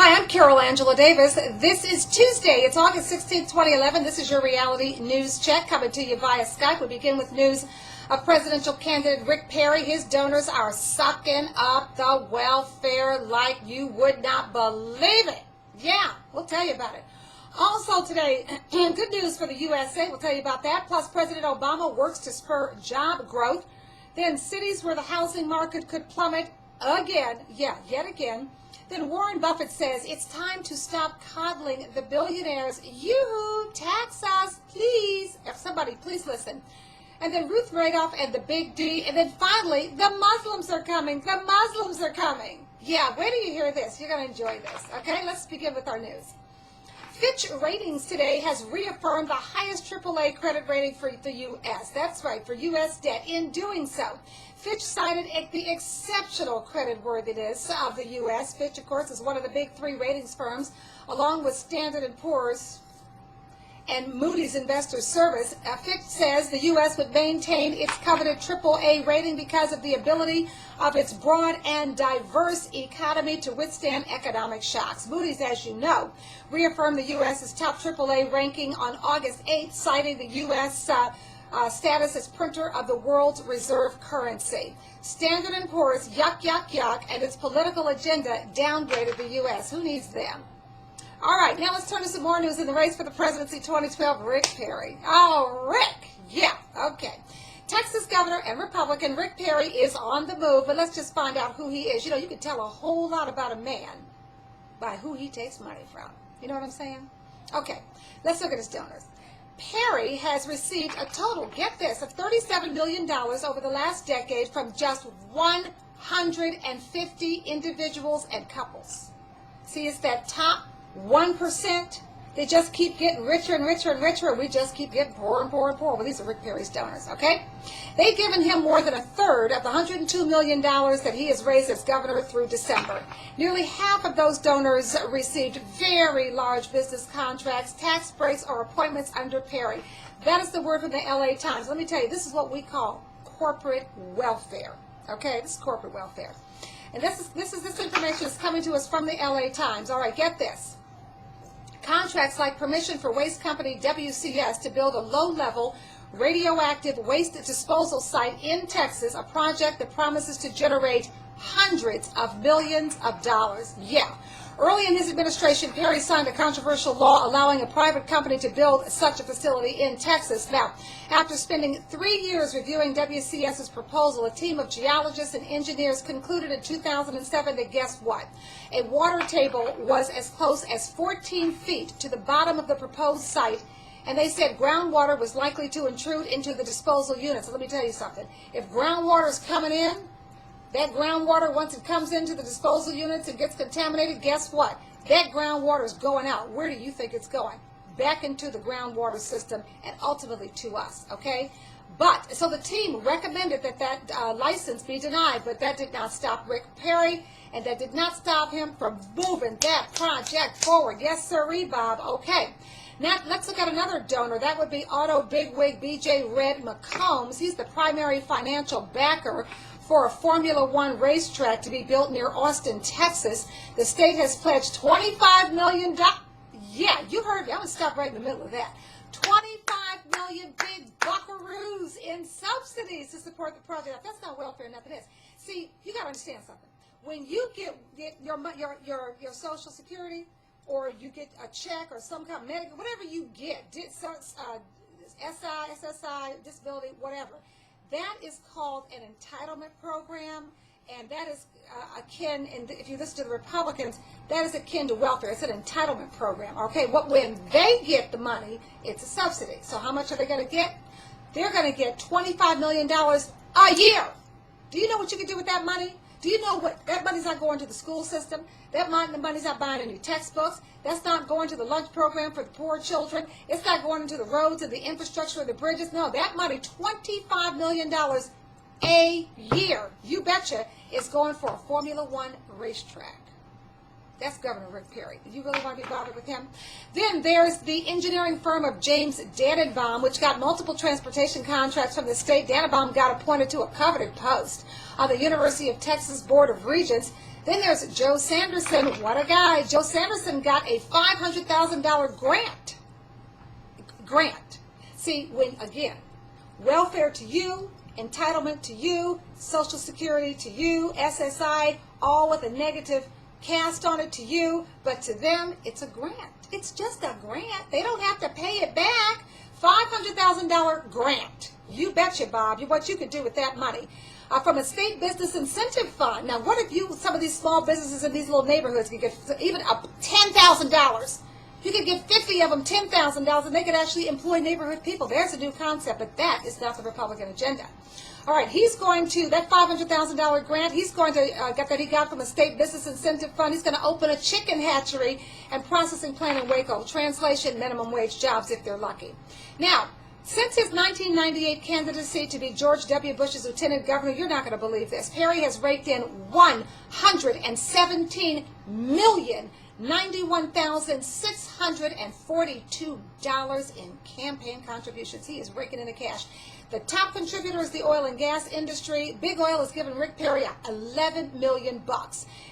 Hi, I'm Carol Angela Davis. This is Tuesday. It's August 16th, 2011. This is your reality news check coming to you via Skype. We begin with news of presidential candidate Rick Perry. His donors are sucking up the welfare like you would not believe it. Yeah, we'll tell you about it. Also today, good news for the USA. We'll tell you about that. Plus, President Obama works to spur job growth. Then cities where the housing market could plummet again. Yeah, yet again. Then Warren Buffett says it's time to stop coddling the billionaires. You tax us, please. If somebody, please listen. And then Ruth Madoff and the Big D. And then finally, the Muslims are coming. The Muslims are coming. Yeah, wait till you hear this. You're going to enjoy this. Okay, let's begin with our news. Fitch Ratings today has reaffirmed the highest AAA credit rating for the U.S. That's right, for U.S. debt. In doing so, Fitch cited the exceptional credit worthiness of the U.S. Fitch, of course, is one of the big three ratings firms, along with Standard & Poor's and Moody's Investors Service. Fitch says the U.S. would maintain its coveted AAA rating because of the ability of its broad and diverse economy to withstand economic shocks. Moody's, as you know, reaffirmed the U.S.'s top AAA ranking on August 8th, citing the U.S. Status as printer of the world's reserve currency. Standard & Poor's, yuck, yuck, yuck, and its political agenda downgraded the U.S. Who needs them? All right, now let's turn to some more news in the race for the presidency 2012, Rick Perry. Oh, Rick. Yeah, okay. Texas governor and Republican Rick Perry is on the move, but let's just find out who he is. You know, you can tell a whole lot about a man by who he takes money from. You know what I'm saying? Okay, let's look at his donors. Perry has received a total, get this, of $37 million over the last decade from just 150 individuals and couples. See, it's that top 1%, they just keep getting richer and richer and richer, and we just keep getting poorer and poorer and poorer. Well, these are Rick Perry's donors, okay? They've given him more than a third of the $102 million that he has raised as governor through December. Nearly half of those donors received very large business contracts, tax breaks, or appointments under Perry. That is the word from the LA Times. Let me tell you, this is what we call corporate welfare, okay? This is corporate welfare. And this information is coming to us from the LA Times. All right, get this. Contracts like permission for waste company WCS to build a low-level radioactive waste disposal site in Texas, a project that promises to generate hundreds of millions of dollars. Yeah. Early in his administration, Perry signed a controversial law allowing a private company to build such a facility in Texas. Now, after spending 3 years reviewing WCS's proposal, a team of geologists and engineers concluded in 2007 that guess what? A water table was as close as 14 feet to the bottom of the proposed site, and they said groundwater was likely to intrude into the disposal unit. So let me tell you something. If groundwater is coming in, that groundwater, once it comes into the disposal units and gets contaminated, guess what? That groundwater is going out. Where do you think it's going? Back into the groundwater system and ultimately to us, okay? But, so the team recommended that license be denied, but that did not stop Rick Perry, and that did not stop him from moving that project forward. Yes, sirree, Bob. Okay. Now, let's look at another donor. That would be auto bigwig B.J. Red McCombs. He's the primary financial backer for a Formula One racetrack to be built near Austin, Texas. The state has pledged $25 million. Yeah, you heard me. I'm going to stop right in the middle of that. $25 million big buckaroos in subsidies to support the project. That's not welfare, nothing is. See, you got to understand something. When you get your Social Security, or you get a check or some kind of medical, whatever you get, SSI, disability, whatever, that is called an entitlement program, and that is akin, and if you listen to the Republicans, that is akin to welfare. It's an entitlement program, okay? When they get the money, it's a subsidy. So how much are they going to get? They're going to get $25 million a year. Do you know what you can do with that money? Do you know what? That money's not going to the school system. That money's not buying any textbooks. That's not going to the lunch program for the poor children. It's not going into the roads and the infrastructure of the bridges. No, that money, $25 million a year, you betcha, is going for a Formula One racetrack. That's Governor Rick Perry. Do you really want to be bothered with him? Then there's the engineering firm of James Dannenbaum, which got multiple transportation contracts from the state. Dannenbaum got appointed to a coveted post on the University of Texas Board of Regents. Then there's Joe Sanderson. What a guy. Joe Sanderson got a $500,000 grant. See, again, welfare to you, entitlement to you, Social Security to you, SSI, all with a negative cast on it to you, but to them, it's a grant. It's just a grant. They don't have to pay it back. $500,000 grant. You betcha, Bob, what you could do with that money. From a state business incentive fund. Now, what if some of these small businesses in these little neighborhoods could get even up $10,000? You could give 50 of them $10,000 and they could actually employ neighborhood people. There's a new concept, but that is not the Republican agenda. All right, he's going to, that $500,000 grant, he's going to get that he got from a state business incentive fund. He's going to open a chicken hatchery and processing plant in Waco. Translation, minimum wage jobs if they're lucky. Now, since his 1998 candidacy to be George W. Bush's lieutenant governor, you're not going to believe this, Perry has raked in $117,091,642 in campaign contributions. He is raking in the cash. The top contributor is the oil and gas industry. Big Oil has given Rick Perry $11 million,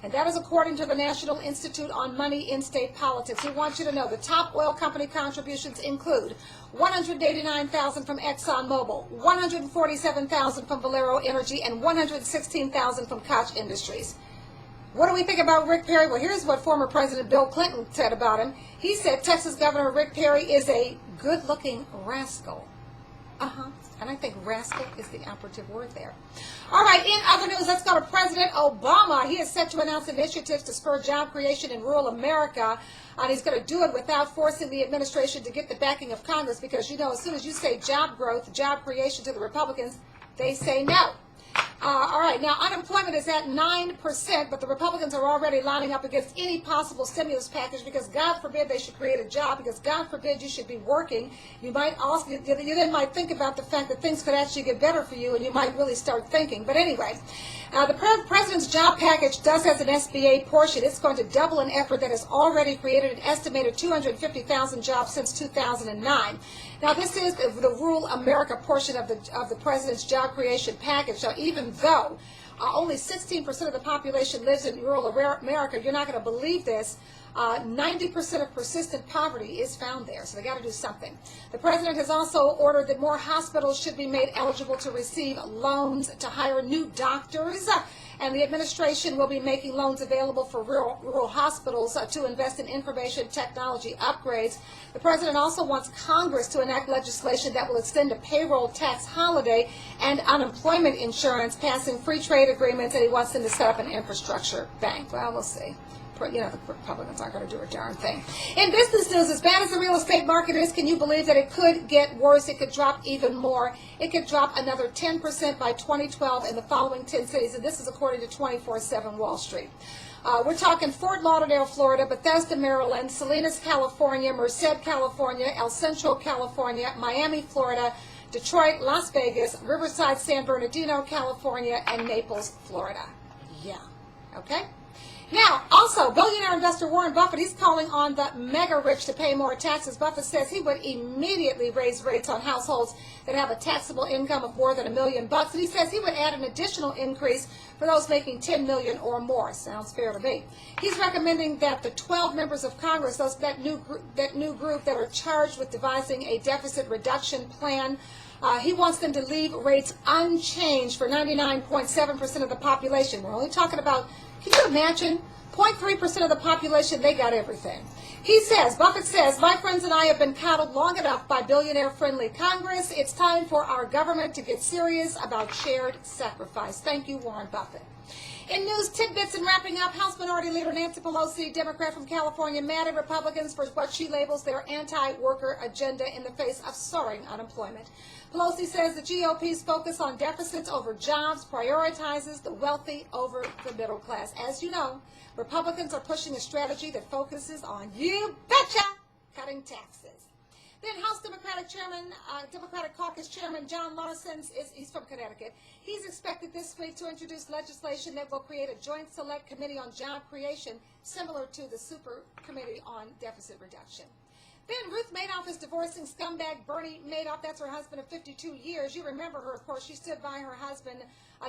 and that is according to the National Institute on Money in State Politics. We want you to know the top oil company contributions include $189,000 from ExxonMobil, $147,000 from Valero Energy, and $116,000 from Koch Industries. What do we think about Rick Perry? Well, here's what former President Bill Clinton said about him. He said Texas Governor Rick Perry is a good-looking rascal. And I think rascal is the operative word there. All right, in other news, let's go to President Obama. He is set to announce initiatives to spur job creation in rural America, and he's going to do it without forcing the administration to get the backing of Congress, because, you know, as soon as you say job growth, job creation to the Republicans, they say no. All right, now unemployment is at 9%, but the Republicans are already lining up against any possible stimulus package because God forbid they should create a job, because God forbid you should be working. You might also, you then might think about the fact that things could actually get better for you, and you might really start thinking. But anyway, the president's job package does have an SBA portion. It's going to double an effort that has already created an estimated 250,000 jobs since 2009. Now, this is the rural America portion of the president's job creation package. So even though only 16% of the population lives in rural America, you're not going to believe this, 90% of persistent poverty is found there. So they got to do something. The president has also ordered that more hospitals should be made eligible to receive loans to hire new doctors. And the administration will be making loans available for rural hospitals to invest in information technology upgrades. The president also wants Congress to enact legislation that will extend a payroll tax holiday and unemployment insurance, passing free trade agreements, and he wants them to set up an infrastructure bank. Well, we'll see. You know, the Republicans aren't going to do a darn thing. In business news, as bad as the real estate market is, can you believe that it could get worse? It could drop even more. It could drop another 10% by 2012 in the following 10 cities, and this is according to 24/7 Wall Street. We're talking Fort Lauderdale, Florida, Bethesda, Maryland, Salinas, California, Merced, California, El Centro, California, Miami, Florida, Detroit, Las Vegas, Riverside, San Bernardino, California, and Naples, Florida. Yeah. Okay? Now, also, billionaire investor Warren Buffett, he's calling on the mega rich to pay more taxes. Buffett says he would immediately raise rates on households that have a taxable income of more than $1 million. And he says he would add an additional increase for those making $10 million or more. Sounds fair to me. He's recommending that the 12 members of Congress, that new group that are charged with devising a deficit reduction plan, he wants them to leave rates unchanged for 99.7% of the population. We're only talking about, can you imagine, 0.3% of the population, they got everything. Buffett says, my friends and I have been coddled long enough by billionaire-friendly Congress. It's time for our government to get serious about shared sacrifice. Thank you, Warren Buffett. In news tidbits and wrapping up, House Minority Leader Nancy Pelosi, Democrat from California, mad at Republicans for what she labels their anti-worker agenda in the face of soaring unemployment. Pelosi says the GOP's focus on deficits over jobs prioritizes the wealthy over the middle class. As you know, Republicans are pushing a strategy that focuses on, you betcha, cutting taxes. Then House Democratic Caucus Chairman John Larson, he's from Connecticut. He's expected this week to introduce legislation that will create a joint select committee on job creation, similar to the super committee on deficit reduction. Then Ruth Madoff is divorcing scumbag Bernie Madoff. That's her husband of 52 years. You remember her, of course. She stood by her husband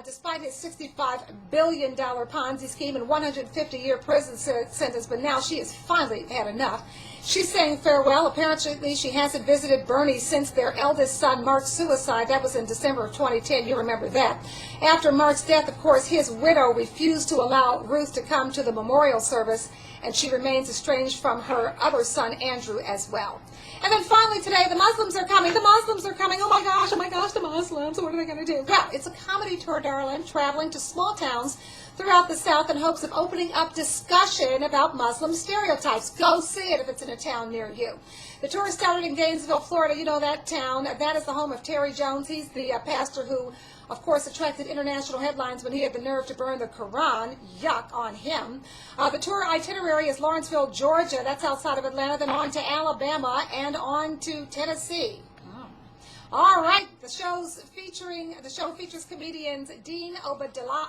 despite his $65 billion Ponzi scheme and 150-year prison sentence, but now she has finally had enough. She's saying farewell. Apparently, she hasn't visited Bernie since their eldest son, Mark's suicide. That was in December of 2010. You remember that. After Mark's death, of course, his widow refused to allow Ruth to come to the memorial service, and she remains estranged from her other son, Andrew, as well. And then finally today, the Muslims are coming. The Muslims are coming. Oh my gosh, the Muslims. What are they going to do? Well, it's a comedy tour, darling, traveling to small towns throughout the South in hopes of opening up discussion about Muslim stereotypes. Go see it if it's in a town near you. The tour started in Gainesville, Florida. You know that town. That is the home of Terry Jones. He's the pastor who, of course, attracted international headlines when he had the nerve to burn the Quran. Yuck on him. The tour itinerary is Lawrenceville, Georgia. That's outside of Atlanta. Then on to Alabama and on to Tennessee. All right. The show features comedians Dean Obadala,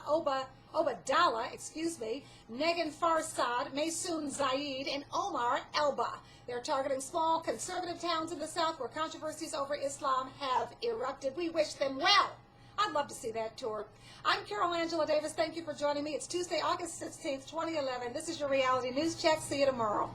Negan Farsad, Maysoon Zaid, and Omar Elba. They're targeting small conservative towns in the South where controversies over Islam have erupted. We wish them well. I'd love to see that tour. I'm Carol Angela Davis. Thank you for joining me. It's Tuesday, August 16th, 2011. This is your Reality News Check. See you tomorrow.